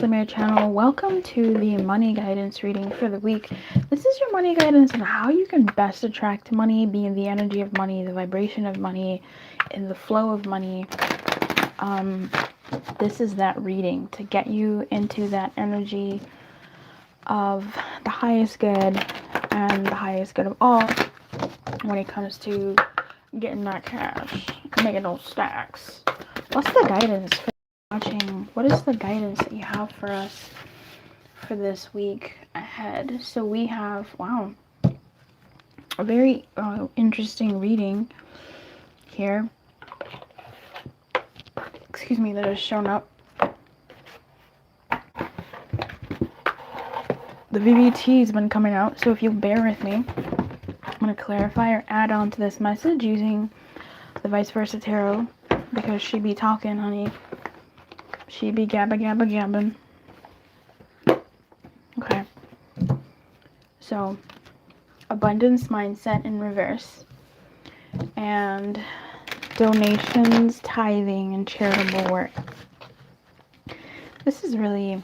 Lumiere channel. Welcome to the money guidance reading for the week. This is your money guidance on how you can best attract money, be in the energy of money, the vibration of money, in the flow of money. This is that reading to get you into that energy of the highest good and the highest good of all when it comes to getting that cash, making those stacks. What's the guidance for watching? What is the guidance that you have for us for this week ahead? So we have, wow, a very interesting reading here. Excuse me, that has shown up. The VBT has been coming out, so if you bear with me, I'm going to clarify or add on to this message using the vice versa tarot, because she be talking, honey. She be gabbing. Okay. So, abundance mindset in reverse. And donations, tithing, and charitable work. This is really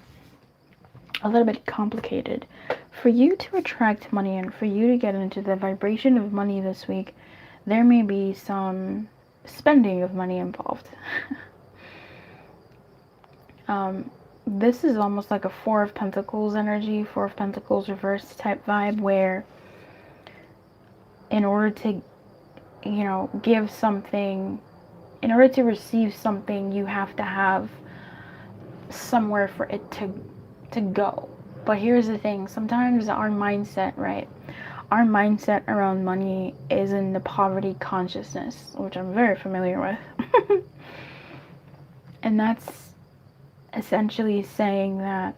a little bit complicated. For you to attract money and for you to get into the vibration of money this week, there may be some spending of money involved. This is almost like a Four of Pentacles energy, Four of Pentacles reverse type vibe, where in order to, give something, in order to receive something, you have to have somewhere for it to go. But here's the thing, sometimes our mindset, right? Our mindset around money is in the poverty consciousness, which I'm very familiar with. And that's essentially saying that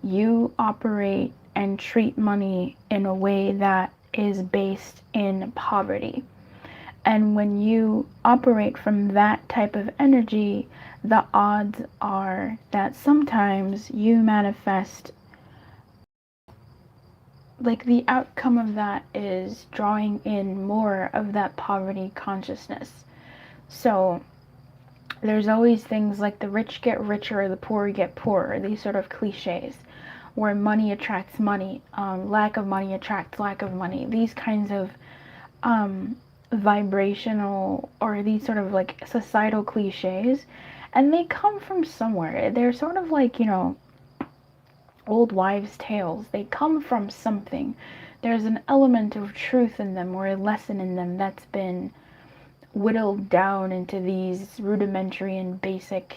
you operate and treat money in a way that is based in poverty. And when you operate from that type of energy, the odds are that sometimes you manifest, like the outcome of that is drawing in more of that poverty consciousness. So there's always things like the rich get richer or the poor get poorer, these sort of cliches where money attracts money, lack of money attracts lack of money, these kinds of vibrational or these sort of like societal cliches, and they come from somewhere. They're sort of like, old wives' tales. They come from something. There's an element of truth in them or a lesson in them that's been whittled down into these rudimentary and basic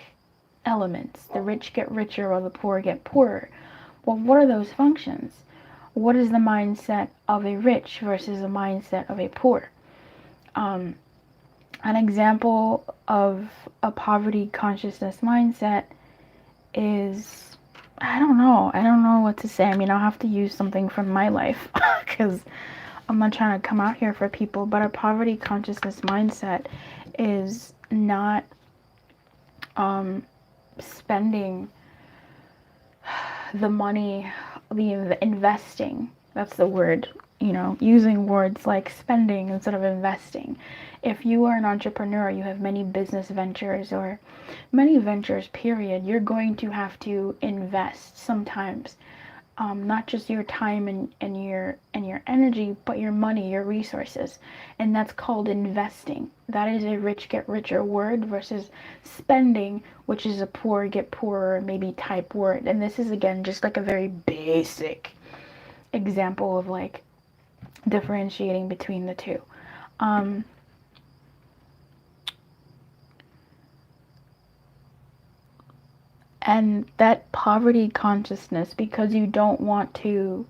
elements. The rich get richer while the poor get poorer. Well, what are those functions? What is the mindset of a rich versus a mindset of a poor? An example of a poverty consciousness mindset is, I don't know what to say. I mean, I'll have to use something from my life because I'm not trying to come out here for people, but a poverty consciousness mindset is not spending the money, the investing. That's the word, using words like spending instead of investing. If you are an entrepreneur, you have many business ventures or many ventures, period, you're going to have to invest sometimes. Not just your time and your energy, but your money, your resources. And that's called investing. That is a rich get richer word versus spending, which is a poor get poorer maybe type word. And this is again just like a very basic example of like differentiating between the two. And that poverty consciousness, because you don't want to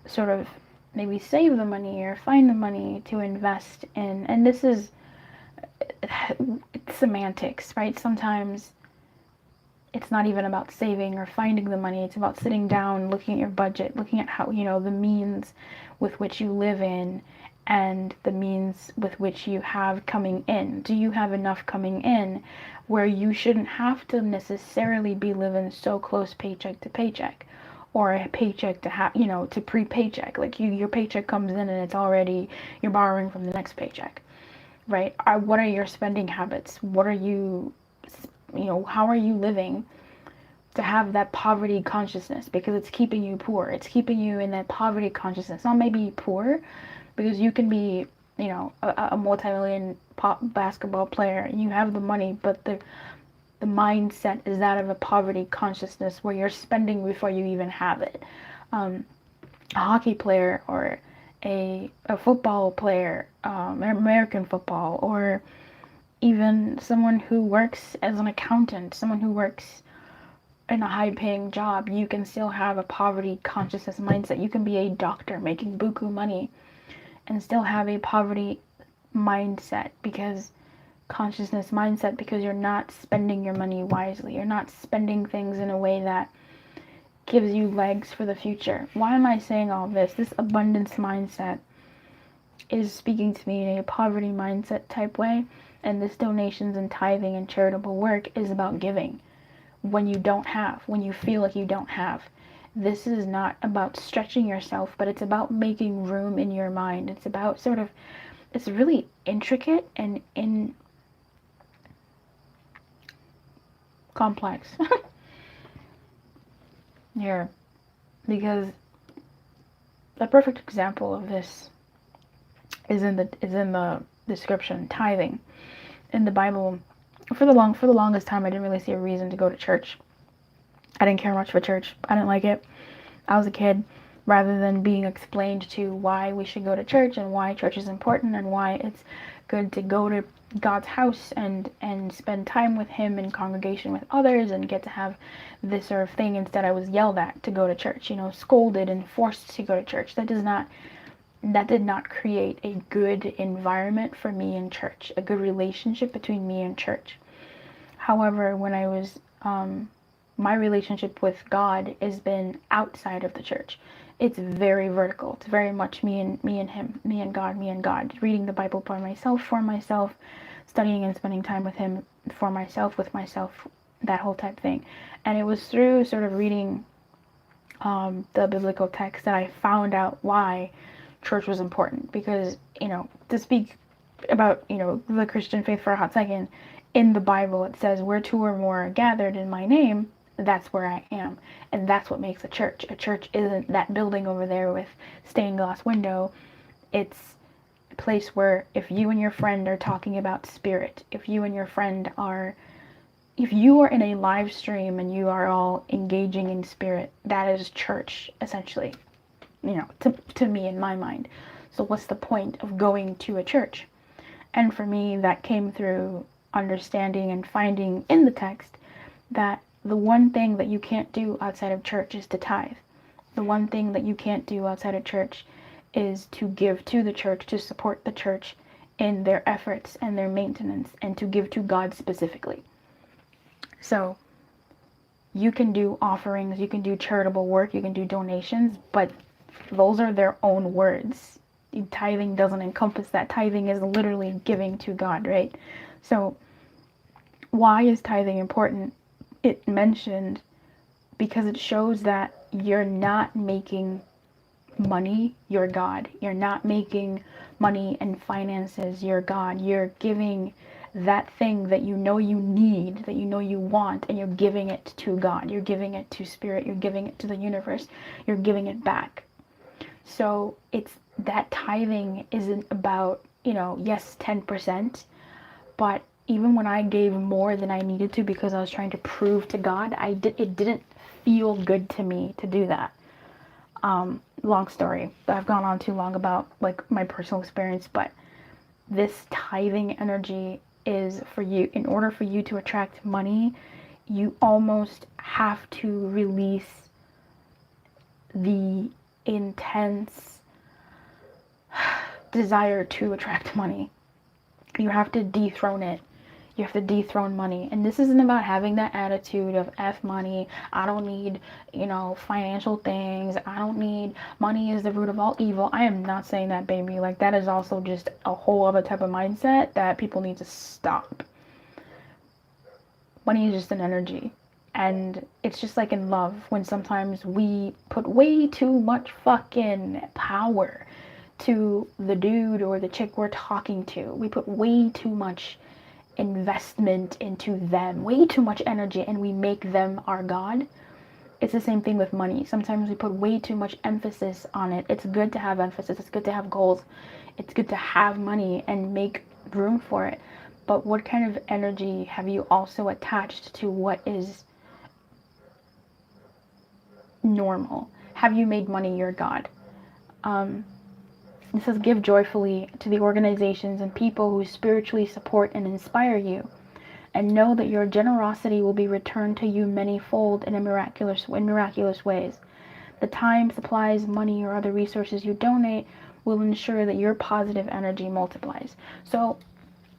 sort of maybe save the money or find the money to invest in, and this is semantics, right? Sometimes it's not even about saving or finding the money. It's about sitting down, looking at your budget, looking at how, the means with which you live in and the means with which you have coming in. Do you have enough coming in where you shouldn't have to necessarily be living so close paycheck to paycheck, or a paycheck to to pre-paycheck? Like your paycheck comes in and it's already, you're borrowing from the next paycheck, right? What are your spending habits? What are you, how are you living to have that poverty consciousness, because it's keeping you poor. It's keeping you in that poverty consciousness. Not maybe poor, because you can be, you know, a multi-million pop basketball player and you have the money, but the mindset is that of a poverty consciousness where you're spending before you even have it. A hockey player, or a football player, American football, or even someone who works as an accountant, someone who works in a high-paying job, you can still have a poverty consciousness mindset. You can be a doctor making buku money and still have a poverty mindset, because consciousness mindset, because you're not spending your money wisely. You're not spending things in a way that gives you legs for the future. Why am I saying all this? This abundance mindset is speaking to me in a poverty mindset type way, and this donations and tithing and charitable work is about giving when you don't have, when you feel like you don't have. This is not about stretching yourself, but it's about making room in your mind. It's about sort of, it's really intricate and complex here, because the perfect example of this is in the description. Tithing in the Bible, for the longest time, I didn't really see a reason to go to church. I didn't care much for church. I didn't like it. I was a kid. Rather than being explained to why we should go to church and why church is important and why it's good to go to God's house and spend time with him in congregation with others and get to have this sort of thing, instead I was yelled at to go to church, you know, scolded and forced to go to church. That did not create a good environment for me in church, a good relationship between me and church. However, when I was my relationship with God has been outside of the church. It's very vertical. It's very much me and him, me and God, reading the Bible by myself, for myself, studying and spending time with him, for myself, with myself, that whole type thing. And it was through sort of reading the biblical text that I found out why church was important. Because, you know, to speak about, you know, the Christian faith for a hot second, in the Bible it says, where two or more are gathered in my name, that's where I am. And that's what makes a church. A church isn't that building over there with stained glass window. It's a place where if you and your friend are talking about spirit, if you and your friend are, if you are in a live stream and you are all engaging in spirit, that is church, essentially, you know, to me, in my mind. So what's the point of going to a church? And for me, that came through understanding and finding in the text that the one thing that you can't do outside of church is to tithe. The one thing that you can't do outside of church is to give to the church, to support the church in their efforts and their maintenance, and to give to God specifically. So you can do offerings, you can do charitable work, you can do donations, but those are their own words. Tithing doesn't encompass that. Tithing is literally giving to God, right? So why is tithing important? It mentioned because it shows that you're not making money your God. You're not making money and finances your God. You're giving that thing that you know you need, that you know you want, and you're giving it to God. You're giving it to spirit. You're giving it to the universe. You're giving it back. So it's that tithing isn't about, you know, yes, 10%, but even when I gave more than I needed to because I was trying to prove to God, it didn't feel good to me to do that. Long story. I've gone on too long about like my personal experience, but this tithing energy is for you. In order for you to attract money, you almost have to release the intense desire to attract money. You have to dethrone it. You have to dethrone money. And this isn't about having that attitude of F money. I don't need, you know, financial things. I don't need, money is the root of all evil. I am not saying that, baby. Like, that is also just a whole other type of mindset that people need to stop. Money is just an energy. And it's just like in love, when sometimes we put way too much fucking power to the dude or the chick we're talking to. We put way too much investment into them, way too much energy, and we make them our God. It's the same thing with money. Sometimes we put way too much emphasis on it. It's good to have emphasis. It's good to have goals. It's good to have money and make room for it. But what kind of energy have you also attached to what is normal? Have you made money your God? It says, give joyfully to the organizations and people who spiritually support and inspire you, and know that your generosity will be returned to you manyfold in miraculous ways. The time, supplies, money, or other resources you donate will ensure that your positive energy multiplies. So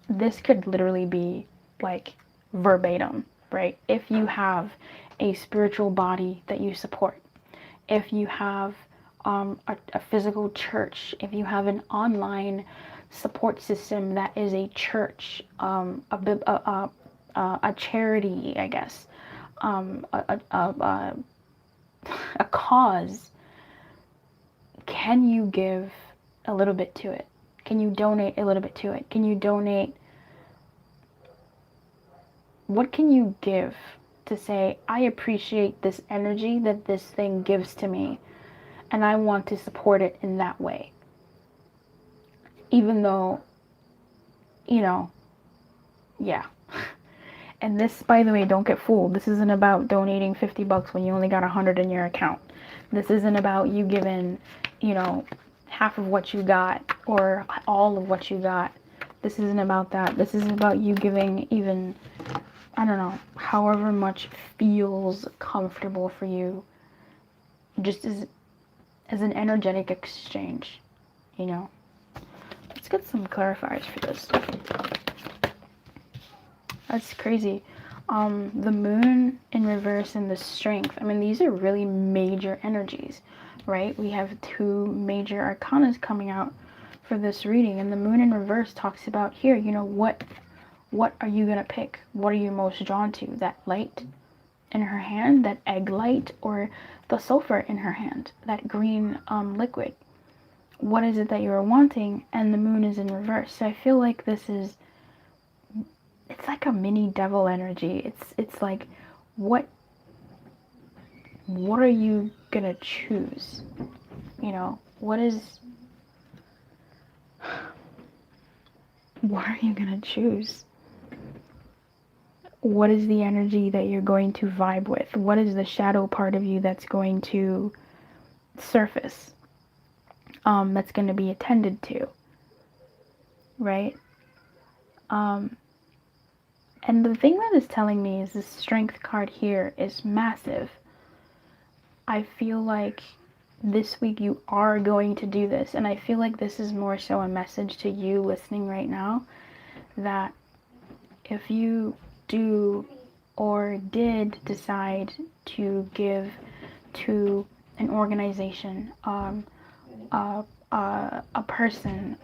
this could literally be like verbatim, right? If you have a spiritual body that you support, if you have a physical church, if you have an online support system that is a church, a charity, I guess, a cause, can you give a little bit to it? Can you donate a little bit to it? Can you donate? What can you give to say, I appreciate this energy that this thing gives to me, and I want to support it in that way? Even though, yeah. And this, by the way, don't get fooled. This isn't about donating $50 when you only got 100 in your account. This isn't about you giving, half of what you got or all of what you got. This isn't about that. This is about you giving even, I don't know, however much feels comfortable for you, just as an energetic exchange, Let's get some clarifiers for this. That's crazy. The moon in reverse and the strength. I mean, these are really major energies, right? We have two major arcanas coming out for this reading, and the moon in reverse talks about here, what are you going to pick? What are you most drawn to? That light in her hand, that egg light, or the sulfur in her hand, that green liquid? What is it that you're wanting? And the moon is in reverse. So I feel like it's like a mini devil energy. It's like, what are you going to choose? What are you going to choose? What is the energy that you're going to vibe with? What is the shadow part of you that's going to surface? That's going to be attended to, right? And the thing that is telling me is this strength card here is massive. I feel like this week you are going to do this, and I feel like this is more so a message to you listening right now, that if you do or did decide to give to an organization, a person,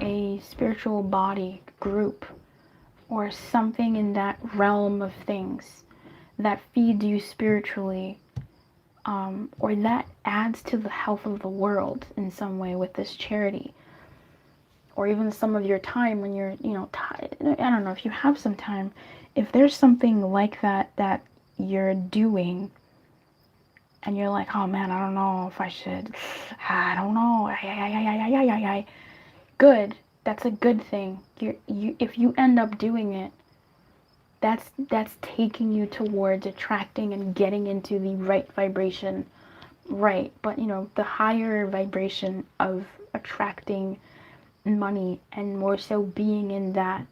a spiritual body, group, or something in that realm of things that feeds you spiritually, or that adds to the health of the world in some way with this charity, or even some of your time when you're, I don't know, if you have some time, if there's something like that you're doing, and you're like, oh man, I don't know if I should, I don't know, good, that's a good thing. If you end up doing it, that's taking you towards attracting and getting into the right vibration, right? But the higher vibration of attracting money and more so being in that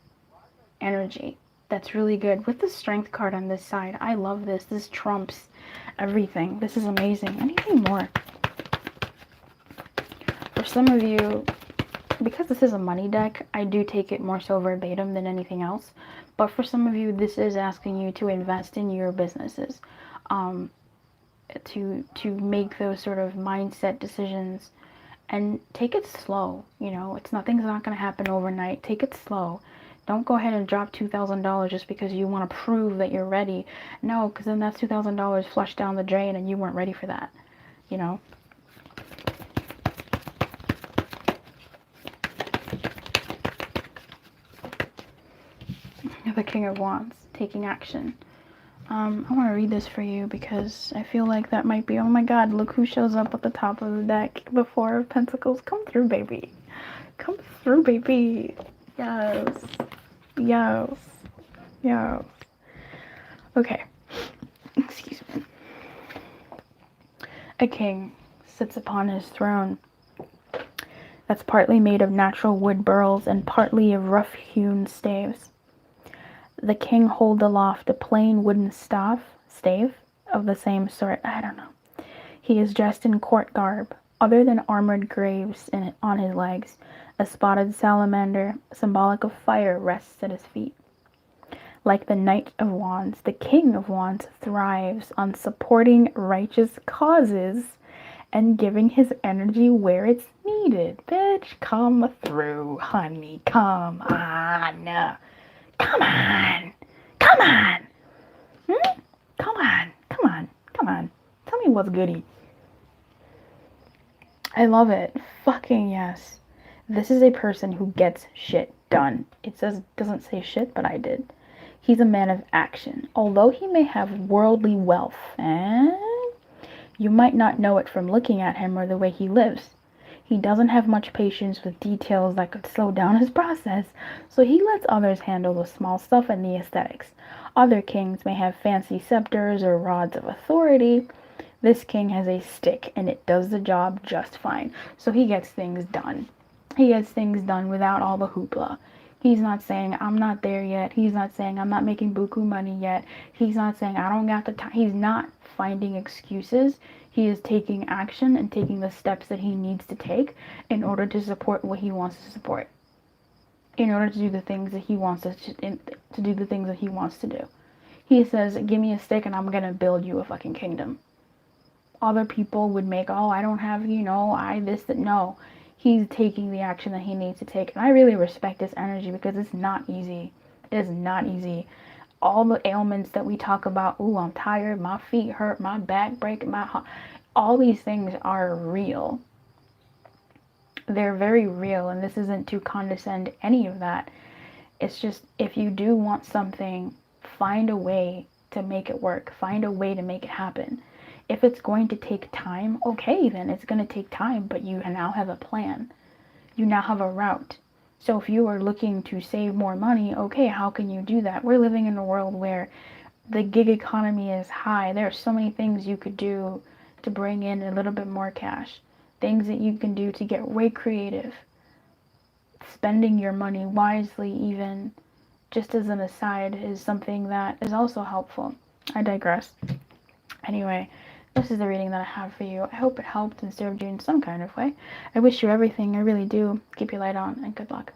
energy. That's really good. With the strength card on this side, I love this. This trumps everything. This is amazing. Anything more? For some of you, because this is a money deck, I do take it more so verbatim than anything else. But for some of you, this is asking you to invest in your businesses, to make those sort of mindset decisions, and take it slow. Nothing's not going to happen overnight. Take it slow. Don't go ahead and drop $2,000 just because you want to prove that you're ready. No, because then that's $2,000 flushed down the drain and you weren't ready for that. the King of Wands, taking action. I want to read this for you because I feel like that might be, oh my god, look who shows up at the top of the deck. The Four of Pentacles. Come through, baby. Come through, baby. Yes. Yes. Yes. Okay. Excuse me. A king sits upon his throne that's partly made of natural wood burls and partly of rough-hewn staves. The king holds aloft a plain wooden stave of the same sort. I don't know. He is dressed in court garb. Other than armored graves on his legs, a spotted salamander, symbolic of fire, rests at his feet. Like the Knight of Wands, the King of Wands thrives on supporting righteous causes and giving his energy where it's needed. Bitch, come through, honey. Come on. Come on. Come on. Come on. Come on. Come on. Tell me what's goody. I love it. Fucking yes. This is a person who gets shit done. It doesn't say shit, but I did. He's a man of action. Although he may have worldly wealth, you might not know it from looking at him or the way he lives. He doesn't have much patience with details that could slow down his process, so he lets others handle the small stuff and the aesthetics. Other kings may have fancy scepters or rods of authority. This king has a stick, and it does the job just fine. So he gets things done. He gets things done without all the hoopla. He's not saying, I'm not there yet. He's not saying, I'm not making buku money yet. He's not saying, I don't got the time. He's not finding excuses. He is taking action and taking the steps that he needs to take in order to support what he wants to support. In order to do the things that he wants to do the things that he wants to do. He says, give me a stick and I'm going to build you a fucking kingdom. Other people would make, oh, I don't have, no. He's taking the action that he needs to take. And I really respect his energy because it's not easy. It is not easy. All the ailments that we talk about, ooh, I'm tired, my feet hurt, my back breaking, my heart, all these things are real. They're very real, and this isn't to condescend any of that. It's just, if you do want something, find a way to make it work. Find a way to make it happen. If it's going to take time, okay, then it's going to take time, but you now have a plan. You now have a route. So if you are looking to save more money, okay, how can you do that? We're living in a world where the gig economy is high. There are so many things you could do to bring in a little bit more cash. Things that you can do to get way creative. Spending your money wisely, even just as an aside, is something that is also helpful. I digress. Anyway, this is the reading that I have for you. I hope it helped and served you in some kind of way. I wish you everything. I really do. Keep your light on and good luck.